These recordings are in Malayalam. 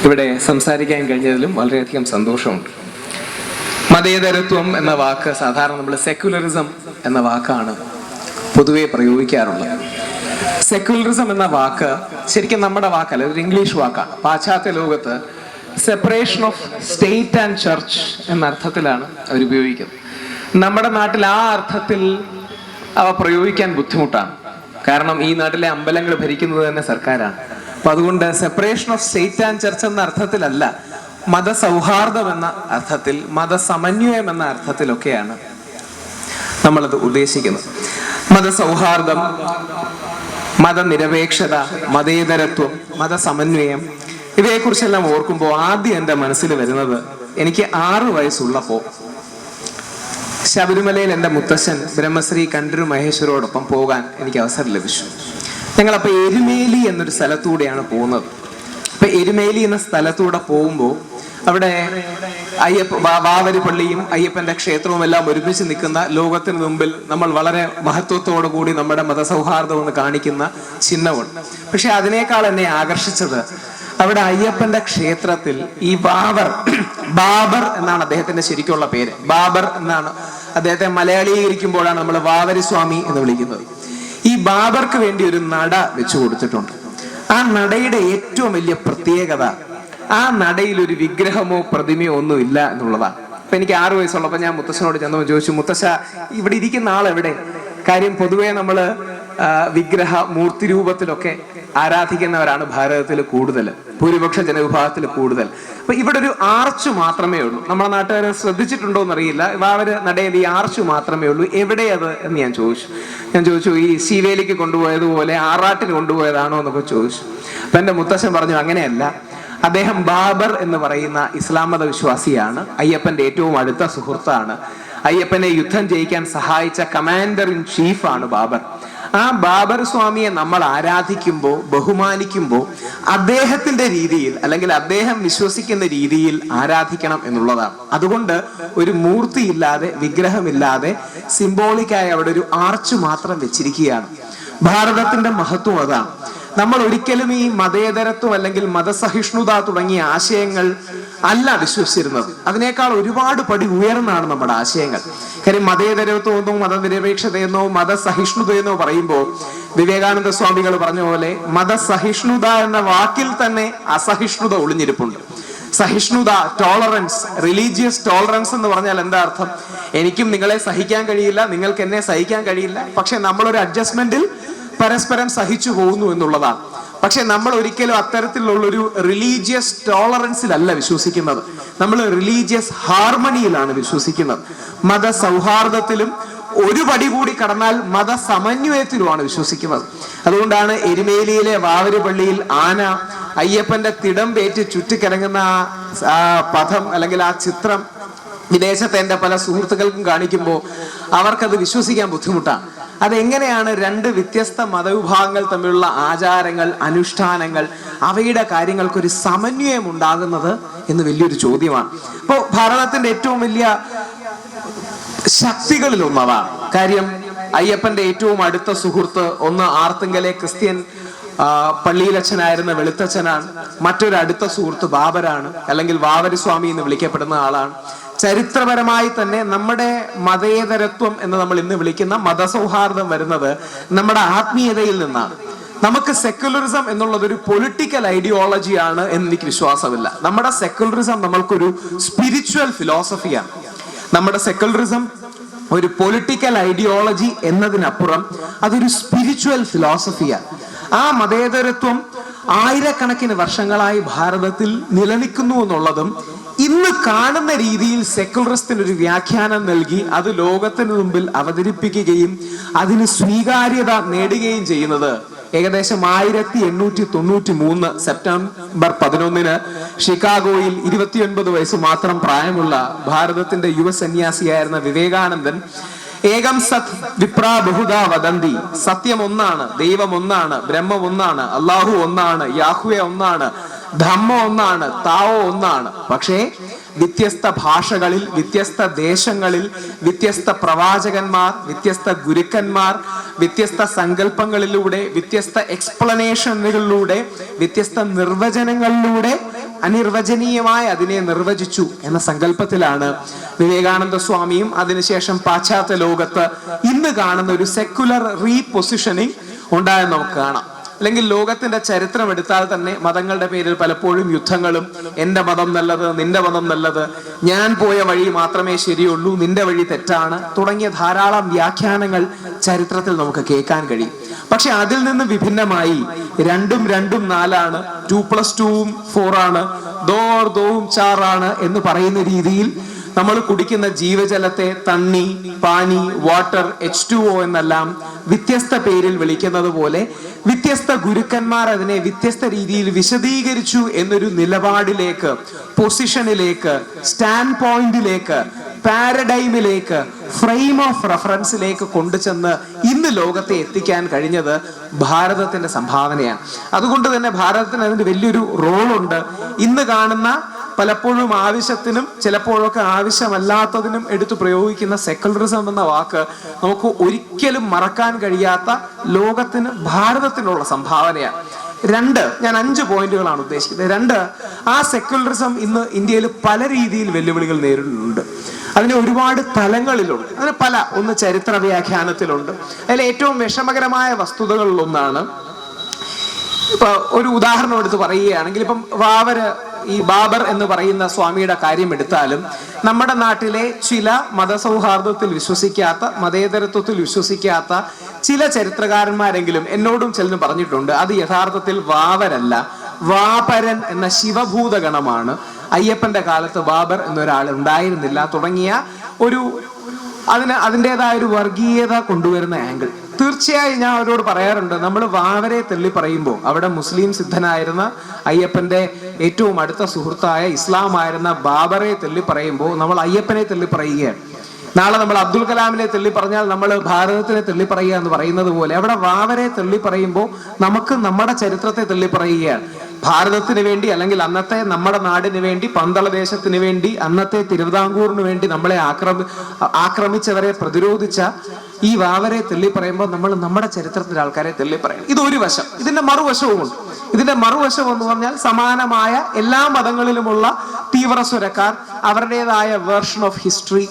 ഇവിടെ സംസാരിക്കാൻ കഴിഞ്ഞതിലും വളരെയധികം സന്തോഷമുണ്ട്. മതേതരത്വം എന്ന വാക്ക് സാധാരണ നമ്മൾ സെക്യുലറിസം എന്ന വാക്കാണ് പൊതുവെ പ്രയോഗിക്കാറുള്ളത്. സെക്യുലറിസം എന്ന വാക്ക് ശരിക്കും നമ്മുടെ വാക്കല്ല, ഒരു ഇംഗ്ലീഷ് വാക്കാണ്. പാശ്ചാത്യ ലോകത്ത് separation of state and church എന്ന അർത്ഥത്തിലാണ് അവർ ഉപയോഗിക്കുന്നത്. നമ്മുടെ നാട്ടിൽ ആ അർത്ഥത്തിൽ അവ പ്രയോഗിക്കാൻ ബുദ്ധിമുട്ടാണ്. കാരണം ഈ നാട്ടിലെ അമ്പലങ്ങൾ ഭരിക്കുന്നത് തന്നെ സർക്കാരാണ്. അപ്പൊ അതുകൊണ്ട് separation of state and church എന്ന അർത്ഥത്തിലല്ല, മതസൗഹാർദ്ദം എന്ന അർത്ഥത്തിൽ, മതസമന്വയം എന്ന അർത്ഥത്തിലൊക്കെയാണ് നമ്മളത് ഉദ്ദേശിക്കുന്നത്. മതസൗഹാർദ്ദം, മതനിരപേക്ഷത, മതേതരത്വം, മതസമന്വയം, ഇവയെക്കുറിച്ചെല്ലാം ഓർക്കുമ്പോൾ ആദ്യം എൻ്റെ മനസ്സിൽ വരുന്നത്, എനിക്ക് 6 വയസ്സുള്ളപ്പോൾ ശബരിമലയിൽ എൻ്റെ മുത്തശ്ശൻ ബ്രഹ്മശ്രീ കണ്ഠര് മഹേശ്വരോടൊപ്പം പോകാൻ എനിക്ക് അവസരം ലഭിച്ചു. ഞങ്ങളപ്പോൾ എരുമേലി എന്നൊരു സ്ഥലത്തൂടെയാണ് പോകുന്നത്. അപ്പൊ എരുമേലി എന്ന സ്ഥലത്തൂടെ പോകുമ്പോൾ അവിടെ വാവര് പള്ളിയും അയ്യപ്പന്റെ ക്ഷേത്രവും എല്ലാം ഒരുമിച്ച് നിൽക്കുന്ന, ലോകത്തിന് മുമ്പിൽ നമ്മൾ വളരെ മഹത്വത്തോടു കൂടി നമ്മുടെ മതസൗഹാർദ്ദം എന്ന് കാണിക്കുന്ന ചിഹ്നമുണ്ട്. പക്ഷെ അതിനേക്കാൾ എന്നെ ആകർഷിച്ചത് അവിടെ അയ്യപ്പന്റെ ക്ഷേത്രത്തിൽ ഈ ബാബർ എന്നാണ് അദ്ദേഹത്തിന്റെ ശരിക്കുള്ള പേര്. ബാബർ എന്നാണ് അദ്ദേഹത്തെ മലയാളീകരിക്കുമ്പോഴാണ് നമ്മൾ വാവരി സ്വാമി എന്ന് വിളിക്കുന്നത്. ഈ ബാബർക്ക് വേണ്ടി ഒരു നട വെച്ചു കൊടുത്തിട്ടുണ്ട്. ആ നടയുടെ ഏറ്റവും വലിയ പ്രത്യേകത, ആ നടയിൽ ഒരു വിഗ്രഹമോ പ്രതിമയോ ഒന്നും ഇല്ല എന്നുള്ളതാണ്. അപ്പൊ എനിക്ക് 6 വയസ്സുള്ളപ്പോൾ ഞാൻ മുത്തശ്ശനോട് ചെന്നപ്പോൾ ചോദിച്ചു, മുത്തശ്ശ ഇവിടെ ഇരിക്കുന്ന ആളെവിടെ? കാര്യം പൊതുവെ നമ്മള് വിഗ്രഹ മൂർത്തി രൂപത്തിലൊക്കെ ആരാധിക്കുന്നവരാണ് ഭാരതത്തിൽ കൂടുതൽ, ഭൂരിപക്ഷ ജനവിഭാഗത്തിൽ കൂടുതൽ. അപ്പൊ ഇവിടെ ഒരു ആർച്ച് മാത്രമേ ഉള്ളൂ. നമ്മളെ നാട്ടുകാരെ ശ്രദ്ധിച്ചിട്ടുണ്ടോ എന്നറിയില്ല, അവര് നടയിൽ ഈ ആർച്ച് മാത്രമേ ഉള്ളൂ. എവിടെയത് എന്ന് ഞാൻ ചോദിച്ചു ഈ ശിവേലിക്ക് കൊണ്ടുപോയതുപോലെ ആറാട്ടിന് കൊണ്ടുപോയതാണോ എന്നൊക്കെ ചോദിച്ചു. അപ്പൊ എന്റെ മുത്തശ്ശൻ പറഞ്ഞു, അങ്ങനെയല്ല, അദ്ദേഹം ബാബർ എന്ന് പറയുന്ന ഇസ്ലാം മത വിശ്വാസിയാണ്, അയ്യപ്പന്റെ ഏറ്റവും അടുത്ത സുഹൃത്താണ്, അയ്യപ്പനെ യുദ്ധം ജയിക്കാൻ സഹായിച്ച കമാൻഡർ ഇൻ ചീഫ് ആണ് ബാബർ. ആ ബാബർ സ്വാമിയെ നമ്മൾ ആരാധിക്കുമ്പോൾ, ബഹുമാനിക്കുമ്പോൾ അദ്ദേഹത്തിന്റെ രീതിയിൽ, അല്ലെങ്കിൽ അദ്ദേഹം വിശ്വസിക്കുന്ന രീതിയിൽ ആരാധിക്കണം എന്നുള്ളതാണ്. അതുകൊണ്ട് ഒരു മൂർത്തിയില്ലാതെ, വിഗ്രഹമില്ലാതെ, സിംബോളിക്കായി അവിടെ ഒരു ആർച്ച് മാത്രം വെച്ചിരിക്കുകയാണ്. ഭാരതത്തിന്റെ മഹത്വം അതാണ്. നമ്മൾ ഒരിക്കലും ഈ മതേതരത്വം അല്ലെങ്കിൽ മതസഹിഷ്ണുത തുടങ്ങിയ ആശയങ്ങൾ അല്ല വിശ്വസിച്ചിരുന്നത്. അതിനേക്കാൾ ഒരുപാട് പടി ഉയർന്നാണ് നമ്മുടെ ആശയങ്ങൾ. കാര്യം മതേതരത്വമെന്നോ മതനിരപേക്ഷതയെന്നോ മതസഹിഷ്ണുതയെന്നോ പറയുമ്പോൾ വിവേകാനന്ദ സ്വാമികൾ പറഞ്ഞ പോലെ മതസഹിഷ്ണുത എന്ന വാക്കിൽ തന്നെ അസഹിഷ്ണുത ഒളിഞ്ഞിരിപ്പുണ്ട്. സഹിഷ്ണുത, ടോളറൻസ്, റിലീജിയസ് ടോളറൻസ് എന്ന് പറഞ്ഞാൽ എന്താ അർത്ഥം? എനിക്കും നിങ്ങളെ സഹിക്കാൻ കഴിയില്ല, നിങ്ങൾക്ക് എന്നെ സഹിക്കാൻ കഴിയില്ല, പക്ഷെ നമ്മളൊരു അഡ്ജസ്റ്റ്മെന്റിൽ പരസ്പരം സഹിച്ചു പോകുന്നു എന്നുള്ളതാണ്. പക്ഷെ നമ്മൾ ഒരിക്കലും അത്തരത്തിലുള്ളൊരു റിലീജിയസ് ടോളറൻസിലല്ല വിശ്വസിക്കുന്നത്. നമ്മൾ റിലീജിയസ് ഹാർമണിയിലാണ് വിശ്വസിക്കുന്നത്. മതസൗഹാർദ്ദത്തിലും ഒരു പടി കൂടി കടന്നാൽ മതസമന്വയത്തിലുമാണ് വിശ്വസിക്കുന്നത്. അതുകൊണ്ടാണ് എരുമേലിയിലെ വാവര് പള്ളിയിൽ ആന അയ്യപ്പന്റെ തിടം പേറ്റ് ചുറ്റിക്കിറങ്ങുന്ന ആ പഥം അല്ലെങ്കിൽ ആ ചിത്രം വിദേശത്തെ എൻ്റെ പല സുഹൃത്തുക്കൾക്കും കാണിക്കുമ്പോൾ അവർക്കത് വിശ്വസിക്കാൻ ബുദ്ധിമുട്ടാണ്. അതെങ്ങനെയാണ് 2 വ്യത്യസ്ത മതവിഭാഗങ്ങൾ തമ്മിലുള്ള ആചാരങ്ങൾ, അനുഷ്ഠാനങ്ങൾ, അവയുടെ കാര്യങ്ങൾക്കൊരു സമന്വയം ഉണ്ടാകുന്നത് എന്ന് വലിയൊരു ചോദ്യമാണ്. ഇപ്പോൾ ഭാരതത്തിന്റെ ഏറ്റവും വലിയ ശക്തികളിൽ ഒന്നതാണ്. കാര്യം അയ്യപ്പന്റെ ഏറ്റവും അടുത്ത സുഹൃത്ത് ഒന്ന് ആർത്തുങ്കലെ ക്രിസ്ത്യൻ പള്ളിയിലച്ഛനായിരുന്ന വെളുത്തച്ഛനാണ്. മറ്റൊരു അടുത്ത സുഹൃത്ത് ബാബരാണ്, അല്ലെങ്കിൽ വാവരി സ്വാമി എന്ന് വിളിക്കപ്പെടുന്ന ആളാണ്. ചരിത്രപരമായി തന്നെ നമ്മുടെ മതേതരത്വം എന്ന് നമ്മൾ ഇന്ന് വിളിക്കുന്ന മതസൗഹാർദ്ദം വരുന്നത് നമ്മുടെ ആത്മീയതയിൽ നിന്നാണ്. നമുക്ക് സെക്യുലറിസം എന്നുള്ളത് ഒരു പൊളിറ്റിക്കൽ ഐഡിയോളജിയാണ് എന്ന് എനിക്ക് വിശ്വാസമില്ല. നമ്മുടെ സെക്യുലറിസം നമ്മൾക്കൊരു സ്പിരിച്വൽ ഫിലോസഫിയാണ്. നമ്മുടെ സെക്യുലറിസം ഒരു പൊളിറ്റിക്കൽ ഐഡിയോളജി എന്നതിനപ്പുറം അതൊരു സ്പിരിച്വൽ ഫിലോസഫിയാണ്. ആ മതേതരത്വം ആയിരക്കണക്കിന് വർഷങ്ങളായി ഭാരതത്തിൽ നിലനിൽക്കുന്നു എന്നുള്ളതും ഇന്ന് കാണുന്ന രീതിയിൽ സെക്യുലറിസത്തിന് ഒരു വ്യാഖ്യാനം നൽകി അത് ലോകത്തിന് മുമ്പിൽ അവതരിപ്പിക്കുകയും അതിന് സ്വീകാര്യത നേടുകയും ചെയ്യുന്നത് ഏകദേശം 1893 സെപ്റ്റംബർ 11 ഷിക്കാഗോയിൽ 29 വയസ്സ് മാത്രം പ്രായമുള്ള ഭാരതത്തിന്റെ യുവ സന്യാസിയായിരുന്ന വിവേകാനന്ദൻ ഏകം സത് വിപ്രാ ബഹുദാ വദന്തി, സത്യം ഒന്നാണ്, ദൈവം ഒന്നാണ്, ബ്രഹ്മം ഒന്നാണ്, അള്ളാഹു ഒന്നാണ്, യാഹ്വേ ഒന്നാണ്, ധമ്മ ഒന്നാണ്, താവോ ഒന്നാണ്, പക്ഷേ വ്യത്യസ്ത ഭാഷകളിൽ, വ്യത്യസ്ത ദേശങ്ങളിൽ, വ്യത്യസ്ത പ്രവാചകന്മാർ, വ്യത്യസ്ത ഗുരുക്കന്മാർ, വ്യത്യസ്ത സങ്കല്പങ്ങളിലൂടെ, വ്യത്യസ്ത എക്സ്പ്ലനേഷനുകളിലൂടെ, വ്യത്യസ്ത നിർവചനങ്ങളിലൂടെ അനിർവചനീയമായി അതിനെ നിർവചിച്ചു എന്ന സങ്കല്പത്തിലാണ് വിവേകാനന്ദ സ്വാമിയും അതിനുശേഷം പാശ്ചാത്യ ലോകത്ത് ഇന്ന് കാണുന്ന ഒരു സെക്കുലർ റീപൊസിഷനിങ് ഉണ്ടായെന്ന് നമുക്ക് കാണാം. അല്ലെങ്കിൽ ലോകത്തിന്റെ ചരിത്രം എടുത്താൽ തന്നെ മതങ്ങളുടെ പേരിൽ പലപ്പോഴും യുദ്ധങ്ങളും, എന്റെ മതം നല്ലത്, നിന്റെ മതം നല്ലത്, ഞാൻ പോയ വഴി മാത്രമേ ശരിയുള്ളൂ, നിന്റെ വഴി തെറ്റാണ് തുടങ്ങിയ ധാരാളം വ്യാഖ്യാനങ്ങൾ ചരിത്രത്തിൽ നമുക്ക് കേൾക്കാൻ കഴിയും. പക്ഷെ അതിൽ നിന്ന് വിഭിന്നമായി രണ്ടും രണ്ടും 4 2+2 4 ദോവും 4 എന്ന് പറയുന്ന രീതിയിൽ നമ്മൾ കുടിക്കുന്ന ജീവജലത്തെ തണ്ണി, പാനി, വാട്ടർ, H2O എന്നെല്ലാം വ്യത്യസ്ത പേരിൽ വിളിക്കുന്നത് പോലെ വ്യത്യസ്ത ഗുരുക്കന്മാർ അതിനെ വ്യത്യസ്ത രീതിയിൽ വിശദീകരിച്ചു എന്നൊരു നിലപാടിലേക്ക്, പൊസിഷനിലേക്ക്, സ്റ്റാൻഡ് പോയിന്റിലേക്ക്, പാരഡൈമിലേക്ക്, ഫ്രെയിം ഓഫ് റെഫറൻസിലേക്ക് കൊണ്ടുചെന്ന് ഇന്ന് ലോകത്തെ എത്തിക്കാൻ കഴിഞ്ഞത് ഭാരതത്തിന്റെ സംഭാവനയാണ്. അതുകൊണ്ട് തന്നെ ഭാരതത്തിന് അതിന് വലിയൊരു റോളുണ്ട്. ഇന്ന് കാണുന്ന പലപ്പോഴും ആവശ്യത്തിനും ചിലപ്പോഴൊക്കെ ആവശ്യമല്ലാത്തതിനും എടുത്തു പ്രയോഗിക്കുന്ന സെക്കുലറിസം എന്ന വാക്ക് നമുക്ക് ഒരിക്കലും മറക്കാൻ കഴിയാത്ത ലോകത്തിന് ഭാരതത്തിനുള്ള സംഭാവനയാണ്. 2, ഞാൻ 5 പോയിന്റുകളാണ് ഉദ്ദേശിക്കുന്നത്. 2, ആ സെക്കുലറിസം ഇന്ന് ഇന്ത്യയിൽ പല രീതിയിൽ വെല്ലുവിളികൾ നേരിടുന്നുണ്ട്. അതിന് ഒരുപാട് തലങ്ങളിലുണ്ട്. അതിന് ഒന്ന് ചരിത്ര വ്യാഖ്യാനത്തിലുണ്ട്. അതിൽ ഏറ്റവും വിഷമകരമായ വസ്തുതകളിലൊന്നാണ്, ഇപ്പൊ ഒരു ഉദാഹരണം എടുത്ത് പറയുകയാണെങ്കിൽ, ഇപ്പം ഈ ബാബർ എന്ന് പറയുന്ന സ്വാമിയുടെ കാര്യം എടുത്താലും നമ്മുടെ നാട്ടിലെ ചില മതസൗഹാർദ്ദത്തിൽ വിശ്വസിക്കാത്ത, മതേതരത്വത്തിൽ വിശ്വസിക്കാത്ത ചില ചരിത്രകാരന്മാരെങ്കിലും എന്നോടും ചിലരും പറഞ്ഞിട്ടുണ്ട് അത് യഥാർത്ഥത്തിൽ വാവരല്ല, വാപരൻ എന്ന ശിവഭൂതഗണമാണ്. അയ്യപ്പന്റെ കാലത്ത് ബാബർ എന്നൊരാൾ ഉണ്ടായിരുന്നില്ല തുടങ്ങിയ അതിൻ്റെതായ ഒരു വർഗീയത കൊണ്ടുവരുന്ന ആംഗിൾ. തീർച്ചയായും ഞാൻ അവരോട് പറയാറുണ്ട്, നമ്മൾ വാവരെ തള്ളി പറയുമ്പോൾ അവിടെ മുസ്ലിം സിദ്ധനായിരുന്ന അയ്യപ്പന്റെ ഏറ്റവും അടുത്ത സുഹൃത്തായ ഇസ്ലാമായിരുന്ന ബാബറെ തള്ളി പറയുമ്പോൾ നമ്മൾ അയ്യപ്പനെ തള്ളി പറയുകയാണ്. നാളെ നമ്മൾ അബ്ദുൽ കലാമിനെ തള്ളി പറഞ്ഞാൽ നമ്മൾ ഭാരതത്തിനെ തള്ളി പറയുക എന്ന് പറയുന്നത് പോലെ അവിടെ വാവരെ തള്ളി പറയുമ്പോൾ നമുക്ക് നമ്മുടെ ചരിത്രത്തെ തള്ളി പറയുകയാണ്. ഭാരതത്തിന് വേണ്ടി, അല്ലെങ്കിൽ അന്നത്തെ നമ്മുടെ നാടിന് വേണ്ടി, പന്തള ദേശത്തിന് വേണ്ടി, അന്നത്തെ തിരുവിതാംകൂറിന് വേണ്ടി നമ്മളെ ആക്രമിച്ചവരെ പ്രതിരോധിച്ച ഈ വാവരെ തള്ളി പറയുമ്പോൾ നമ്മൾ നമ്മുടെ ചരിത്രത്തിലെ ആൾക്കാരെ തള്ളി പറയണം. ഇതൊരു വശം. ഇതിന്റെ മറുവശവുമുണ്ട്. ഇതിന്റെ മറുവശം എന്ന് പറഞ്ഞാൽ സമാനമായ എല്ലാ മതങ്ങളിലുമുള്ള തീവ്രസ്വരക്കാർ അവരുടേതായ വേർഷൻ ഓഫ് ഹിസ്റ്ററി,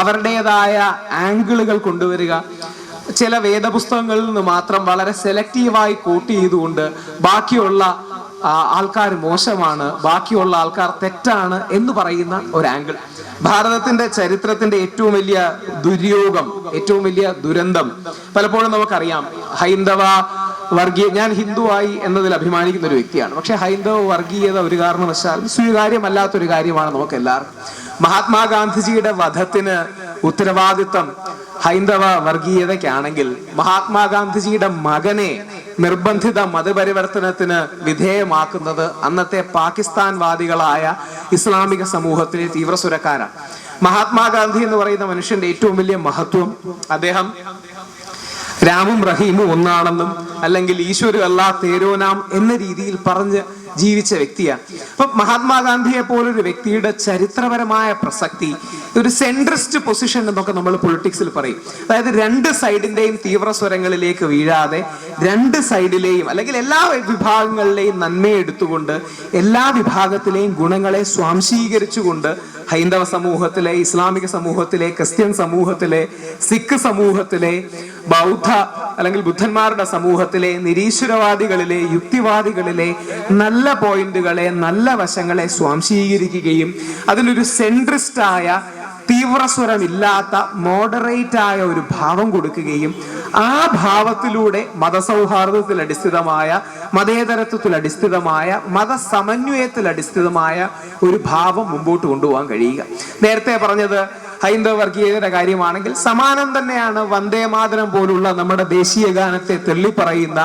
അവരുടേതായ ആംഗിളുകൾ കൊണ്ടുവരിക, ചില വേദപുസ്തകങ്ങളിൽ നിന്ന് മാത്രം വളരെ സെലക്റ്റീവായി കോട്ട് ചെയ്തുകൊണ്ട് ബാക്കിയുള്ള ആൾക്കാർ മോശമാണ്, ബാക്കിയുള്ള ആൾക്കാർ തെറ്റാണ് എന്ന് പറയുന്ന ഒരു ആംഗിൾ. ഭാരതത്തിന്റെ ചരിത്രത്തിന്റെ ഏറ്റവും വലിയ ദുര്യോഗം, ഏറ്റവും വലിയ ദുരന്തം പലപ്പോഴും നമുക്കറിയാം. ഹൈന്ദവ ഞാൻ ഹിന്ദുവായി എന്നതിൽ അഭിമാനിക്കുന്ന ഒരു വ്യക്തിയാണ്. പക്ഷെ ഹൈന്ദവ വർഗീയത ഒരു കാരണവശാലും സ്വീകാര്യമല്ലാത്തൊരു കാര്യമാണ് നമുക്ക് എല്ലാവർക്കും. മഹാത്മാഗാന്ധിജിയുടെ വധത്തിന് ഉത്തരവാദിത്വം ഹൈന്ദവ വർഗീയതയ്ക്കാണെങ്കിൽ മഹാത്മാഗാന്ധിജിയുടെ മകനെ നിർബന്ധിത മതപരിവർത്തനത്തിന് വിധേയമാക്കുന്നത് അന്നത്തെ പാകിസ്ഥാൻവാദികളായ ഇസ്ലാമിക സമൂഹത്തിലെ തീവ്രസുരക്കാരാണ്. മഹാത്മാഗാന്ധി എന്ന് പറയുന്ന മനുഷ്യന്റെ ഏറ്റവും വലിയ മഹത്വം അദ്ദേഹം രാമും റഹീമും ഒന്നാണെന്നും അല്ലെങ്കിൽ ഈശ്വരു അല്ലാ തേരോനാം എന്ന രീതിയിൽ പറഞ്ഞ് ജീവിച്ച വ്യക്തിയാണ്. അപ്പൊ മഹാത്മാഗാന്ധിയെ പോലൊരു വ്യക്തിയുടെ ചരിത്രപരമായ പ്രസക്തി, ഒരു സെൻട്രിസ്റ്റ് പൊസിഷൻ എന്നൊക്കെ നമ്മൾ പൊളിറ്റിക്സിൽ പറയും. അതായത് 2 സൈഡിന്റെയും തീവ്രസ്വരങ്ങളിലേക്ക് വീഴാതെ 2 സൈഡിലെയും അല്ലെങ്കിൽ എല്ലാ വിഭാഗങ്ങളിലെയും നന്മയെ എടുത്തുകൊണ്ട് എല്ലാ വിഭാഗത്തിലെയും ഗുണങ്ങളെ സ്വാംശീകരിച്ചുകൊണ്ട് ഹൈന്ദവ സമൂഹത്തിലെ, ഇസ്ലാമിക സമൂഹത്തിലെ, ക്രിസ്ത്യൻ സമൂഹത്തിലെ, സിഖ് സമൂഹത്തിലെ, ബൗദ്ധ അല്ലെങ്കിൽ ബുദ്ധന്മാരുടെ സമൂഹത്തിലെ, നിരീശ്വരവാദികളിലെ, യുക്തിവാദികളിലെ നല്ല പോയിന്റുകളെ, നല്ല വശങ്ങളെ സ്വാംശീകരിക്കുകയും അതിനൊരു സെൻട്രിസ്റ്റായ, തീവ്രസ്വരമില്ലാത്ത, മോഡറേറ്റ് ആയ ഒരു ഭാവം കൊടുക്കുകയും ആ ഭാവത്തിലൂടെ മതസൗഹാർദ്ദത്തിൽ അടിസ്ഥിതമായ, മതേതരത്വത്തിൽ അടിസ്ഥിതമായ, മതസമന്വയത്തിൽ അടിസ്ഥിതമായ ഒരു ഭാവം മുമ്പോട്ട് കൊണ്ടുപോകാൻ കഴിയുക. നേരത്തെ പറഞ്ഞത് ഹൈന്ദവ വർഗീയതയുടെ കാര്യമാണെങ്കിൽ സമാനം തന്നെയാണ്. വന്ദേമാതരം പോലുള്ള നമ്മുടെ ദേശീയ ഗാനത്തെ തള്ളിപ്പറയുന്ന,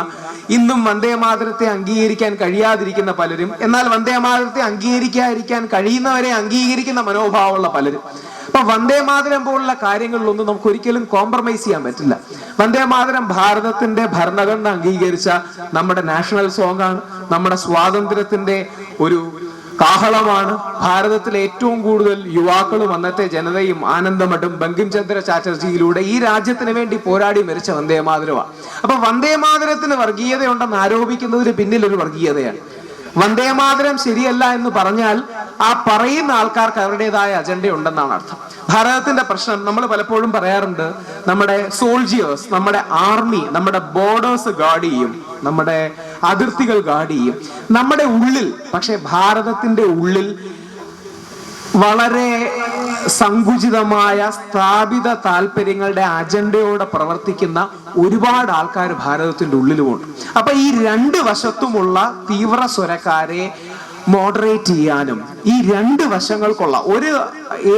ഇന്നും വന്ദേമാതരത്തെ അംഗീകരിക്കാൻ കഴിയാതിരിക്കുന്ന പലരും, എന്നാൽ വന്ദേമാതരത്തെ അംഗീകരിക്കാതിരിക്കാൻ കഴിയുന്നവരെ അംഗീകരിക്കുന്ന മനോഭാവമുള്ള പലരും. അപ്പൊ വന്ദേമാതരം പോലുള്ള കാര്യങ്ങളിലൊന്നും നമുക്ക് ഒരിക്കലും കോംപ്രമൈസ് ചെയ്യാൻ പറ്റില്ല. വന്ദേമാതരം ഭാരതത്തിന്റെ ഭരണഘടന അംഗീകരിച്ച നമ്മുടെ നാഷണൽ സോങ് ആണ്. നമ്മുടെ സ്വാതന്ത്ര്യത്തിന്റെ ഒരു കാഹളമാണ്. ഭാരതത്തിലെ ഏറ്റവും കൂടുതൽ യുവാക്കളും അന്നത്തെ ജനതയും ആനന്ദമഠം ബങ്കിം ചന്ദ്ര ചാറ്റർജിയിലൂടെ ഈ രാജ്യത്തിന് വേണ്ടി പോരാടി മരിച്ച വന്ദേമാതരമാണ്. അപ്പൊ വന്ദേമാതരത്തിന് വർഗീയതയുണ്ടെന്ന് ആരോപിക്കുന്നതിന് പിന്നിൽ ഒരു വർഗീയതയാണ്. വന്ദേമാതരം ശരിയല്ല എന്ന് പറഞ്ഞാൽ ആ പറയുന്ന ആൾക്കാർക്ക് അവരുടേതായ അജണ്ട ഉണ്ടെന്നാണ് അർത്ഥം. ഭാരതത്തിന്റെ പ്രശ്നം നമ്മൾ പലപ്പോഴും പറയാറുണ്ട്, നമ്മുടെ സോൾജിയേഴ്സ്, നമ്മുടെ ആർമി നമ്മുടെ ബോർഡേഴ്സ് ഗാർഡ് ചെയ്യും, നമ്മുടെ അതിർത്തികൾ ഗാർഡ് ചെയ്യും, നമ്മുടെ ഉള്ളിൽ. പക്ഷെ ഭാരതത്തിന്റെ ഉള്ളിൽ വളരെ സങ്കുചിതമായ സ്ഥാപിത താല്പര്യങ്ങളുടെ അജണ്ടയോടെ പ്രവർത്തിക്കുന്ന ഒരുപാട് ആൾക്കാർ ഭാരതത്തിന്റെ ഉള്ളിലുമുണ്ട്. അപ്പൊ ഈ രണ്ട് വശത്തുമുള്ള തീവ്ര സ്വരക്കാരെ മോഡറേറ്റ് ചെയ്യാനും ഈ രണ്ട് വശങ്ങൾക്കുള്ള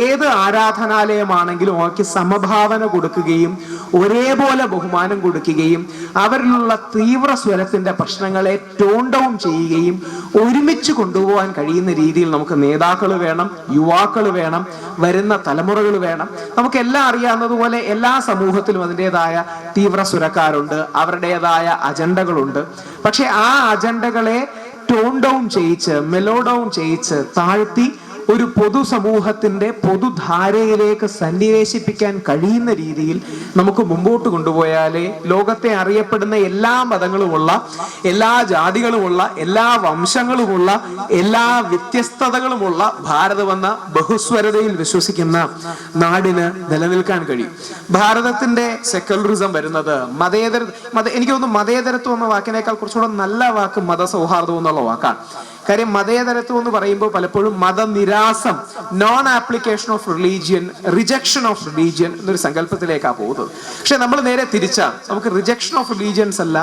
ഏത് ആരാധനാലയമാണെങ്കിലും അവർക്ക് സമഭാവന കൊടുക്കുകയും ഒരേപോലെ ബഹുമാനം കൊടുക്കുകയും അവരിലുള്ള തീവ്ര സ്വരത്തിന്റെ പ്രശ്നങ്ങളെ ടോൺ ഡൗൺ ചെയ്യുകയും ഒരുമിച്ച് കൊണ്ടുപോകാൻ കഴിയുന്ന രീതിയിൽ നമുക്ക് നേതാക്കൾ വേണം, യുവാക്കൾ വേണം, വരുന്ന തലമുറകൾ വേണം. നമുക്കെല്ലാം അറിയാവുന്നതുപോലെ എല്ലാ സമൂഹത്തിലും അതിൻ്റെതായ തീവ്ര സ്വരക്കാരുണ്ട്, അവരുടേതായ അജണ്ടകളുണ്ട്. പക്ഷെ ആ അജണ്ടകളെ ടോൺ ഡൗൺ ചെയ്യിച്ച്, മെലോ ഡൗൺ ചെയ്യിച്ച് താഴ്ത്തി ഒരു പൊതുസമൂഹത്തിന്റെ പൊതുധാരയിലേക്ക് സന്നിവേശിപ്പിക്കാൻ കഴിയുന്ന രീതിയിൽ നമുക്ക് മുമ്പോട്ട് കൊണ്ടുപോയാലേ ലോകത്തെ അറിയപ്പെടുന്ന എല്ലാ മതങ്ങളുമുള്ള, എല്ലാ ജാതികളുമുള്ള, എല്ലാ വംശങ്ങളുമുള്ള, എല്ലാ വ്യത്യസ്തതകളുമുള്ള ഭാരതമെന്ന ബഹുസ്വരതയിൽ വിശ്വസിക്കുന്ന നാടിന് നിലനിൽക്കാൻ കഴിയും. ഭാരതത്തിന്റെ സെക്യുലറിസം വരുന്നത് എനിക്ക് തോന്നുന്നു മതേതരത്വം എന്ന വാക്കിനേക്കാൾ കുറച്ചുകൂടെ നല്ല വാക്ക് മതസൗഹാർദ്ദം എന്നുള്ള വാക്കാണ്. കാര്യം മതേതരത്വം എന്ന് പറയുമ്പോൾ പലപ്പോഴും മതനിരാസം, non application of religion, rejection of religion എന്നൊരു സങ്കല്പത്തിലേക്കാണ് പോകുന്നത്. പക്ഷെ നമ്മൾ നേരെ തിരിച്ചാണ്, നമുക്ക് റിജക്ഷൻ ഓഫ് റിലീജിയൻസ് അല്ല,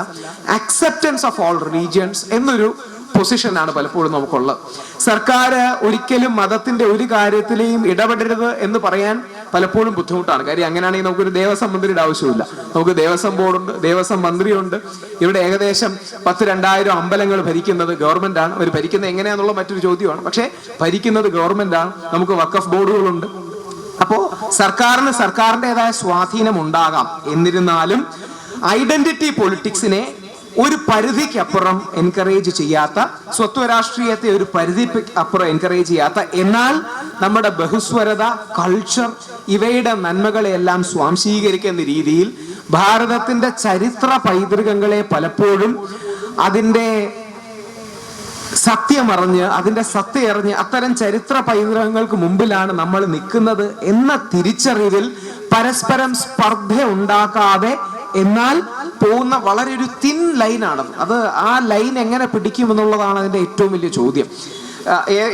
അക്സെപ്റ്റൻസ് ഓഫ് ഓൾ റിലീജിയൻസ് എന്നൊരു പൊസിഷനാണ് പലപ്പോഴും നമുക്കുള്ളത്. സർക്കാർ ഒരിക്കലും മതത്തിന്റെ ഒരു കാര്യത്തിലെയും ഇടപെടരുത് എന്ന് പറയാൻ പലപ്പോഴും ബുദ്ധിമുട്ടാണ്. കാര്യം അങ്ങനെയാണെങ്കിൽ നമുക്കൊരു ദേവസ്വം മന്ത്രിയുടെ ആവശ്യമില്ല. നമുക്ക് ദേവസ്വം ബോർഡുണ്ട്, ദേവസ്വം മന്ത്രിയുണ്ട്. ഇവിടെ ഏകദേശം 10,000-2,000 അമ്പലങ്ങൾ ഭരിക്കുന്നത് ഗവൺമെന്റ് ആണ്. അവർ ഭരിക്കുന്നത് എങ്ങനെയാന്നുള്ള മറ്റൊരു ചോദ്യമാണ്. പക്ഷെ ഭരിക്കുന്നത് ഗവൺമെന്റ് ആണ്. നമുക്ക് വഖഫ് ബോർഡുകളുണ്ട്. അപ്പോ സർക്കാരിൻ്റെതായ സ്വാധീനം ഉണ്ടാകാം. എന്നിരുന്നാലും ഐഡന്റിറ്റി പൊളിറ്റിക്സിനെ ഒരു പരിധിക്കപ്പുറം എൻകറേജ് ചെയ്യാത്ത, സ്വത്വ രാഷ്ട്രീയത്തെ ഒരു പരിധിക്ക് അപ്പുറം എൻകറേജ് ചെയ്യാത്ത, എന്നാൽ നമ്മുടെ ബഹുസ്വരത, കൾച്ചർ ഇവയുടെ നന്മകളെല്ലാം സ്വാംശീകരിക്കുന്ന രീതിയിൽ ഭാരതത്തിന്റെ ചരിത്ര പൈതൃകങ്ങളെ പലപ്പോഴും അതിൻ്റെ സത്യമറിഞ്ഞ്, അതിന്റെ സത്യമറിഞ്ഞ് അത്തരം ചരിത്ര പൈതൃകങ്ങൾക്ക് മുമ്പിലാണ് നമ്മൾ നിൽക്കുന്നത് എന്ന തിരിച്ചറിവിൽ പരസ്പരം സ്പർദ്ധ ഉണ്ടാക്കാതെ എന്നാൽ പോകുന്ന വളരെ ഒരു തിൻ ലൈനാണ് അത്. ആ ലൈൻ എങ്ങനെ പിടിക്കുമെന്നുള്ളതാണ് അതിന്റെ ഏറ്റവും വലിയ ചോദ്യം.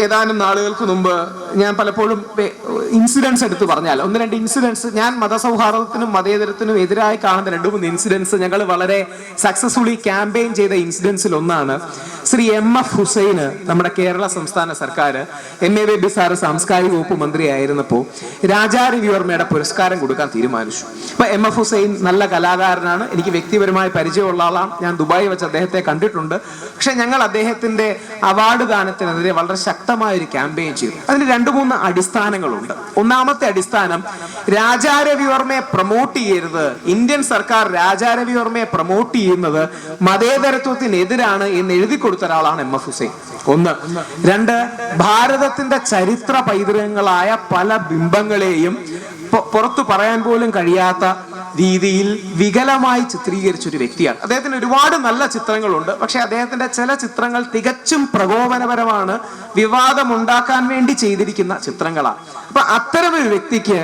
ഏതാനും നാളുകൾക്ക് മുമ്പ് ഞാൻ പലപ്പോഴും ഇൻസിഡൻസ് എടുത്ത് പറഞ്ഞാൽ 1-2 ഇൻസിഡൻസ്, ഞാൻ മതസൗഹാർദ്ദത്തിനും മതേതരത്തിനും എതിരായി കാണുന്ന 2-3 ഇൻസിഡൻസ് ഞങ്ങൾ വളരെ സക്സസ്ഫുള്ളി ക്യാമ്പയിൻ ചെയ്ത ഇൻസിഡൻസിൽ ഒന്നാണ് ശ്രീ MF ഹുസൈന് നമ്മുടെ കേരള സംസ്ഥാന സർക്കാർ MA ബേബി സാറ് സാംസ്കാരിക വകുപ്പ് മന്ത്രിയായിരുന്നപ്പോൾ രാജാരവിവർമ്മയുടെ പുരസ്കാരം കൊടുക്കാൻ തീരുമാനിച്ചു. അപ്പൊ MF ഹുസൈൻ നല്ല കലാകാരനാണ്, എനിക്ക് വ്യക്തിപരമായി പരിചയമുള്ള ആളാണ്. ഞാൻ ദുബായി വെച്ച് അദ്ദേഹത്തെ കണ്ടിട്ടുണ്ട്. പക്ഷെ ഞങ്ങൾ അദ്ദേഹത്തിന്റെ അവാർഡ് ദാനത്തിനെതിരെ വളരെ ശക്തമായ ഒരു ക്യാമ്പയിൻ ചെയ്തു. അതിന് 2-3 അടിസ്ഥാനങ്ങളുണ്ട്. ഒന്നാമത്തെ അടിസ്ഥാനം, രാജാരവിവർമ്മയെ പ്രൊമോട്ട് ചെയ്യരുത്, ഇന്ത്യൻ സർക്കാർ രാജാരവിവർമ്മയെ പ്രൊമോട്ട് ചെയ്യുന്നത് മതേതരത്വത്തിനെതിരാണ് എന്ന് എഴുതി കൊടുത്ത ഒരാളാണ് MF ഹുസൈൻ. 1. 2, ഭാരതത്തിന്റെ ചരിത്ര പൈതൃകങ്ങളായ പല ബിംബങ്ങളെയും പുറത്തു പറയാൻ പോലും കഴിയാത്ത രീതിയിൽ വികലമായി ചിത്രീകരിച്ചൊരു വ്യക്തിയാണ്. അദ്ദേഹത്തിന് ഒരുപാട് നല്ല ചിത്രങ്ങളുണ്ട്. പക്ഷെ അദ്ദേഹത്തിന്റെ ചില ചിത്രങ്ങൾ തികച്ചും പ്രകോപനപരമാണ്, വിവാദമുണ്ടാക്കാൻ വേണ്ടി ചെയ്തിരിക്കുന്ന ചിത്രങ്ങളാണ്. അപ്പൊ അത്തരമൊരു വ്യക്തിക്ക്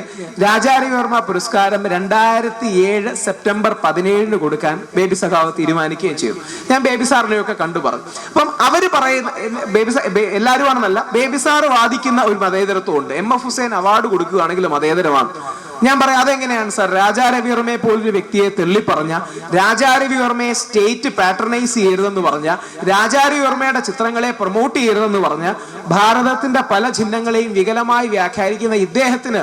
രാജാരവിവർമ്മ പുരസ്കാരം 2007 സെപ്റ്റംബർ 17 കൊടുക്കാൻ ബേബി സഖാവ് തീരുമാനിക്കുകയും ചെയ്തു. ഞാൻ ബേബി സാറിനെയൊക്കെ കണ്ടു പറഞ്ഞു. അപ്പം അവര് പറയുന്ന എല്ലാവരും ആണെന്നല്ല, ബേബി സാറ് വാദിക്കുന്ന ഒരു മതേതരത്വം ഉണ്ട്. MF ഹുസൈൻ അവാർഡ് കൊടുക്കുകയാണെങ്കിൽ മതേതരമാണ്. ഞാൻ പറയാം, അതെങ്ങനെയാണ് സാർ? രാജാരവിവർമ്മയെ പോലൊരു വ്യക്തിയെ തള്ളിപ്പറഞ്ഞ, രാജാരവിവർമ്മയെ സ്റ്റേറ്റ് പാട്രണൈസ് ചെയ്യരുതെന്ന് പറഞ്ഞ, രാജാരവിവർമ്മയുടെ ചിത്രങ്ങളെ പ്രൊമോട്ട് ചെയ്യരുതെന്ന് പറഞ്ഞ, ഭാരതത്തിന്റെ പല ചിഹ്നങ്ങളെയും വികലമായി വ്യാഖ്യാനിക്കുന്ന ഇദ്ദേഹത്തിന്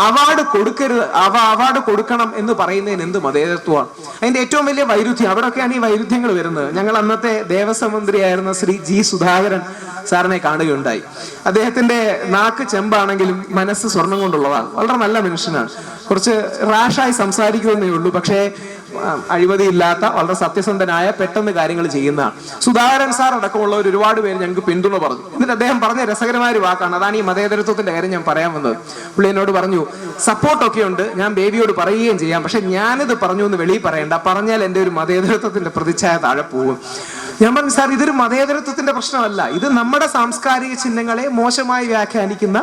അവാർഡ് കൊടുക്കരുത്, അവാർഡ് കൊടുക്കണം എന്ന് പറയുന്നതിന് എന്ത് മതേതരത്വമാണ്? അതിന്റെ ഏറ്റവും വലിയ വൈരുദ്ധ്യം അവിടെയൊക്കെയാണ് ഈ വൈരുദ്ധ്യങ്ങൾ വരുന്നത്. ഞങ്ങൾ അന്നത്തെ ദേവസ്വം മന്ത്രിയായിരുന്ന ശ്രീ G. സുധാകരൻ സാറിനെ കാണുകയുണ്ടായി. അദ്ദേഹത്തിന്റെ നാക്ക് ചെമ്പാണെങ്കിലും മനസ്സ് സ്വർണം കൊണ്ടുള്ളതാണ്. വളരെ നല്ല മനുഷ്യനാണ്. കുറച്ച് റാഷായി സംസാരിക്കുമെന്നേ ഉള്ളൂ. പക്ഷേ അഴിമതിയില്ലാത്ത വളരെ സത്യസന്ധനായ പെട്ടെന്ന് കാര്യങ്ങൾ ചെയ്യുന്നതാണ്. സുധാകരൻ സാർ അടക്കമുള്ളവർ ഒരുപാട് പേര് ഞങ്ങൾക്ക് പിന്തുണ പറഞ്ഞു. എന്നിട്ട് അദ്ദേഹം പറഞ്ഞ രസകരമായ ഒരു വാക്കാണ്, അതാണ് ഈ മതേതരത്വത്തിന്റെ കാര്യം ഞാൻ പറയാൻ വന്നത്. പുള്ളി എന്നോട് പറഞ്ഞു, സപ്പോർട്ടൊക്കെ ഉണ്ട്, ഞാൻ ബേബിയോട് പറയുകയും ചെയ്യാം, പക്ഷെ ഞാനിത് പറഞ്ഞു എന്ന് വെളിയിൽ പറയണ്ട, പറഞ്ഞാൽ എൻ്റെ ഒരു മതേതരത്വത്തിന്റെ പ്രതിച്ഛായ താഴെ പോകും. ഞാൻ പറഞ്ഞു, സാർ ഇതൊരു മതേതരത്വത്തിന്റെ പ്രശ്നമല്ല, ഇത് നമ്മുടെ സാംസ്കാരിക ചിഹ്നങ്ങളെ മോശമായി വ്യാഖ്യാനിക്കുന്ന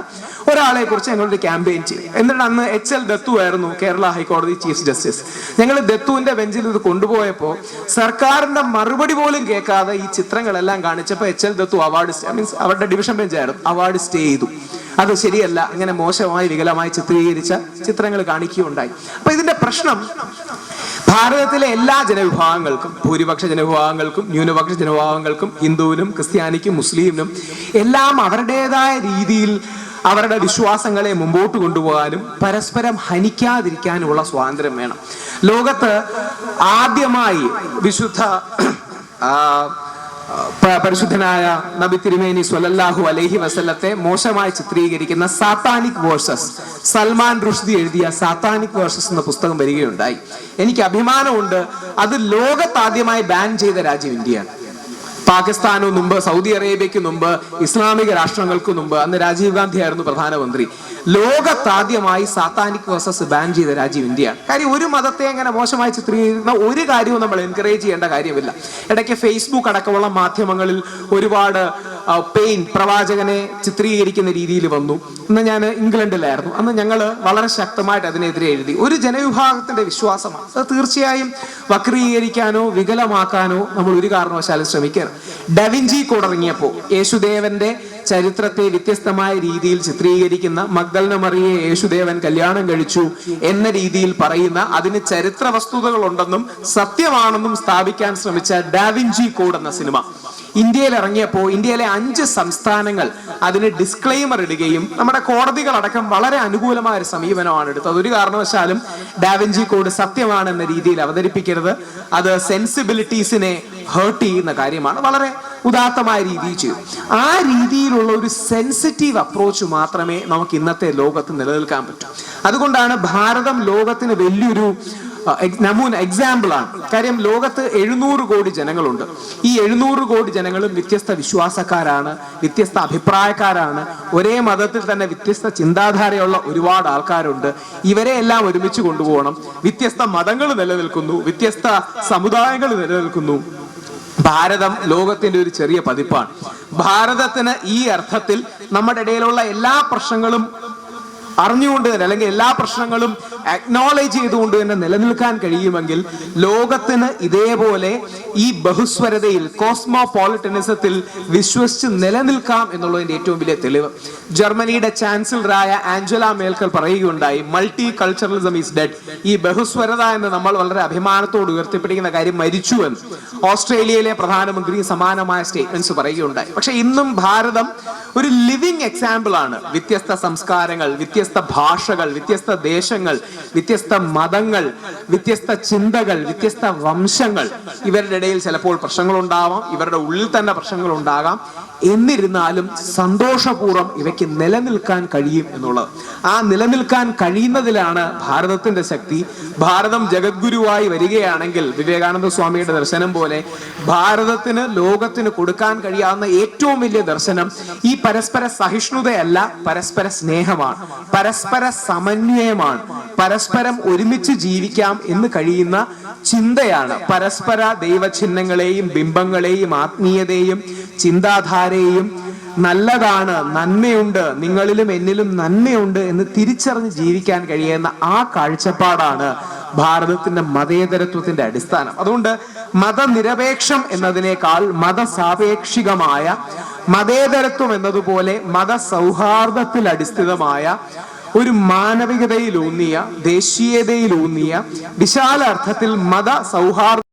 ഒരാളെ കുറിച്ച് ഞങ്ങളൊരു ക്യാമ്പയിൻ ചെയ്യും. എന്നിട്ട് അന്ന് HL ദത്തു ആയിരുന്നു കേരള ഹൈക്കോടതി ചീഫ് ജസ്റ്റിസ്. ഞങ്ങൾ ദത്തുവിന്റെ ബെഞ്ചിൽ ഇത് കൊണ്ടുപോയപ്പോൾ സർക്കാരിന്റെ മറുപടി പോലും കേൾക്കാതെ ഈ ചിത്രങ്ങളെല്ലാം കാണിച്ചപ്പോൾ HL ദത്തു അവരുടെ ഡിവിഷൻ ബെഞ്ചായിരുന്നു, അവാർഡ് സ്റ്റേ ചെയ്തു. അത് ശരിയല്ല, അങ്ങനെ മോശമായി വികലമായി ചിത്രീകരിച്ച ചിത്രങ്ങൾ കാണിക്കുകയുണ്ടായി. അപ്പൊ ഇതിന്റെ പ്രശ്നം ഭാരതത്തിലെ എല്ലാ ജനവിഭാഗങ്ങൾക്കും, ഭൂരിപക്ഷ ജനവിഭാഗങ്ങൾക്കും ന്യൂനപക്ഷ ജനവിഭാഗങ്ങൾക്കും, ഹിന്ദുവിനും ക്രിസ്ത്യാനിക്കും മുസ്ലിമിനും എല്ലാം അവരുടേതായ രീതിയിൽ അവരുടെ വിശ്വാസങ്ങളെ മുമ്പോട്ട് കൊണ്ടുപോകാനും പരസ്പരം ഹനിക്കാതിരിക്കാനുമുള്ള സ്വാതന്ത്ര്യം വേണം. ലോകത്ത് ആദ്യമായി പരിശുദ്ധനായ നബി തിരുമേനി സ്വല്ലല്ലാഹു അലൈഹി വസല്ലത്തെ മോശമായി ചിത്രീകരിക്കുന്ന സാത്താനിക് വേഴ്സസ്, സൽമാൻ റുഷ്ദി എഴുതിയ സാത്താനിക് വേഴ്സസ് എന്ന പുസ്തകം വരികയുണ്ടായി. എനിക്ക് അഭിമാനമുണ്ട്, അത് ലോകത്താദ്യമായി ബാൻ ചെയ്ത രാജ്യം ഇന്ത്യയാണ്. പാകിസ്ഥാനു മുമ്പ്, സൗദി അറേബ്യക്ക് മുമ്പ്, ഇസ്ലാമിക രാഷ്ട്രങ്ങൾക്ക് മുമ്പ്, അന്ന് രാജീവ് ഗാന്ധി ആയിരുന്നു പ്രധാനമന്ത്രി. ലോകത്താദ്യമായി സാത്താനിക് വേഴ്സസ് ബാൻ ചെയ്ത രാജ്യം ഇന്ത്യയാണ്. കാര്യം ഒരു മതത്തെ അങ്ങനെ മോശമായി ചിത്രീകരിക്കുന്ന ഒരു കാര്യവും നമ്മൾ എൻകറേജ് ചെയ്യേണ്ട കാര്യമില്ല. ഇടയ്ക്ക് ഫേസ്ബുക്ക് അടക്കമുള്ള മാധ്യമങ്ങളിൽ ഒരുപാട് പ്രവാചകനെ ചിത്രീകരിക്കുന്ന രീതിയിൽ വന്നു. അന്ന് ഞാൻ ഇംഗ്ലണ്ടിലായിരുന്നു. അന്ന് ഞങ്ങൾ വളരെ ശക്തമായിട്ട് അതിനെതിരെ എഴുതി. ഒരു ജനവിഭാഗത്തിന്റെ വിശ്വാസമാണ്, അത് തീർച്ചയായും വക്രീകരിക്കാനോ വികലമാക്കാനോ നമ്മൾ ഒരു കാരണവശാലും ശ്രമിക്കരുത്. ഡവിഞ്ചി കോഡ് ഇറങ്ങിയപ്പോൾ യേശുദേവന്റെ ചരിത്രത്തെ വ്യത്യസ്തമായ രീതിയിൽ ചിത്രീകരിക്കുന്ന, മഗ്ദലന മറിയെ യേശുദേവൻ കല്യാണം കഴിച്ചു എന്ന രീതിയിൽ പറയുന്ന, അതിന് ചരിത്ര വസ്തുതകളുണ്ടെന്നും സത്യമാണെന്നും സ്ഥാപിക്കാൻ ശ്രമിച്ച ഡാവിഞ്ചി കോഡ് എന്ന സിനിമ ഇന്ത്യയിൽ ഇറങ്ങിയപ്പോൾ ഇന്ത്യയിലെ 5 സംസ്ഥാനങ്ങൾ അതിന് ഡിസ്ക്ലെയിമർ ഇടുകയും നമ്മുടെ കോടതികളടക്കം വളരെ അനുകൂലമായ ഒരു സമീപനമാണ് എടുത്തത്. ഒരു കാരണവശാലും ഡാവിഞ്ചി കോഡ് സത്യമാണെന്ന രീതിയിൽ അവതരിപ്പിക്കരുത്, അത് സെൻസിബിലിറ്റീസിനെ ഹേർട്ട് ചെയ്യുന്ന കാര്യമാണ്, വളരെ ഉദാത്തമായ രീതിയിൽ ചെയ്യും. ആ രീതിയിലുള്ള ഒരു സെൻസിറ്റീവ് അപ്രോച്ച് മാത്രമേ നമുക്ക് ഇന്നത്തെ ലോകത്ത് നിലനിൽക്കാൻ പറ്റൂ. അതുകൊണ്ടാണ് ഭാരതം ലോകത്തിന് വലിയൊരു എക്സാമ്പിൾ ആണ്. കാര്യം ലോകത്ത് 700 കോടി ജനങ്ങളുണ്ട്. ഈ 700 കോടി ജനങ്ങളും വ്യത്യസ്ത വിശ്വാസക്കാരാണ്, വ്യത്യസ്ത അഭിപ്രായക്കാരാണ്, ഒരേ മതത്തിൽ തന്നെ വ്യത്യസ്ത ചിന്താധാരയുള്ള ഒരുപാട് ആൾക്കാരുണ്ട്. ഇവരെ എല്ലാം ഒരുമിച്ച് കൊണ്ടുപോകണം. വ്യത്യസ്ത മതങ്ങൾ നിലനിൽക്കുന്നു, വ്യത്യസ്ത സമുദായങ്ങൾ നിലനിൽക്കുന്നു. ഭാരതം ലോകത്തിന്റെ ഒരു ചെറിയ പതിപ്പാണ്. ഭാരതത്തിന് ഈ അർത്ഥത്തിൽ നമ്മുടെ ഇടയിലുള്ള എല്ലാ പ്രശ്നങ്ങളും അറിഞ്ഞുകൊണ്ട് തന്നെ, അല്ലെങ്കിൽ എല്ലാ പ്രശ്നങ്ങളും അക്നോളേജ് ചെയ്തുകൊണ്ട് തന്നെ നിലനിൽക്കാൻ കഴിയുമെങ്കിൽ ലോകത്തിന് ഇതേപോലെ ഈ ബഹുസ്വരതയിൽ, കോസ്മോപോളിറ്റനിസത്തിൽ വിശ്വസിച്ച് നിലനിൽക്കാം എന്നുള്ളതിന്റെ ഏറ്റവും വലിയ തെളിവ് ജർമ്മനിയുടെ ചാൻസലറായ ആഞ്ചല മേർക്കൽ പറയുകയുണ്ടായി, മൾട്ടി കൾച്ചറലിസം ഈസ് ഡെഡ്. ഈ ബഹുസ്വരത എന്ന് നമ്മൾ വളരെ അഭിമാനത്തോട് ഉയർത്തിപ്പിടിക്കുന്ന കാര്യം മരിച്ചു എന്ന് ഓസ്ട്രേലിയയിലെ പ്രധാനമന്ത്രി സമാനമായ സ്റ്റേറ്റ്മെന്റ്സ് പറയുകയുണ്ടായി. പക്ഷെ ഇന്നും ഭാരതം ഒരു ലിവിങ് എക്സാമ്പിൾ ആണ്. വ്യത്യസ്ത സംസ്കാരങ്ങൾ, വ്യത്യസ്ത ഭാഷകൾ, വ്യത്യസ്ത ദേശങ്ങൾ, വ്യത്യസ്ത മതങ്ങൾ, വ്യത്യസ്ത ചിന്തകൾ, വ്യത്യസ്ത വംശങ്ങൾ, ഇവരുടെ ഇടയിൽ ചിലപ്പോൾ പ്രശ്നങ്ങളുണ്ടാവാം, ഇവരുടെ ഉള്ളിൽ തന്നെ പ്രശ്നങ്ങൾ ഉണ്ടാകാം. എന്നിരുന്നാലും സന്തോഷപൂർവ്വം ഇവയ്ക്ക് നിലനിൽക്കാൻ കഴിയും എന്നുള്ളത്, ആ നിലനിൽക്കാൻ കഴിയുന്നതിലാണ് ഭാരതത്തിന്റെ ശക്തി. ഭാരതം ജഗദ്ഗുരുവായി വരികയാണെങ്കിൽ വിവേകാനന്ദ സ്വാമിയുടെ ദർശനം പോലെ ഭാരതത്തിന് ലോകത്തിന് കൊടുക്കാൻ കഴിയാവുന്ന ഏറ്റവും വലിയ ദർശനം ഈ പരസ്പര സഹിഷ്ണുതയല്ല, പരസ്പര സ്നേഹമാണ്, പരസ്പര സമന്വയമാണ്, പരസ്പരം ഒരുമിച്ച് ജീവിക്കാം എന്ന് കഴിയുന്ന ചിന്തയാണ്. പരസ്പര ദൈവചിഹ്നങ്ങളെയും ബിംബങ്ങളെയും ആത്മീയതയും ചിന്താധാരയെയും നല്ലതാണ്, നന്മയുണ്ട്, നിങ്ങളിലും എന്നിലും നന്മയുണ്ട് എന്ന് തിരിച്ചറിഞ്ഞ് ജീവിക്കാൻ കഴിയുന്ന ആ കാഴ്ചപ്പാടാണ് ഭാരതത്തിന്റെ മതേതരത്വത്തിന്റെ അടിസ്ഥാനം. അതുകൊണ്ട് മതനിരപേക്ഷം എന്നതിനേക്കാൾ മതസാപേക്ഷികമായ മതേതരത്വം എന്നതുപോലെ മതസൗഹാർദ്ദത്തിൽ അടിസ്ഥിതമായ ഒരു മാനവികതയിലൂന്നിയ, ദേശീയതയിലൂന്നിയ, വിശാല അർത്ഥത്തിൽ മത സൗഹാർദ്ദ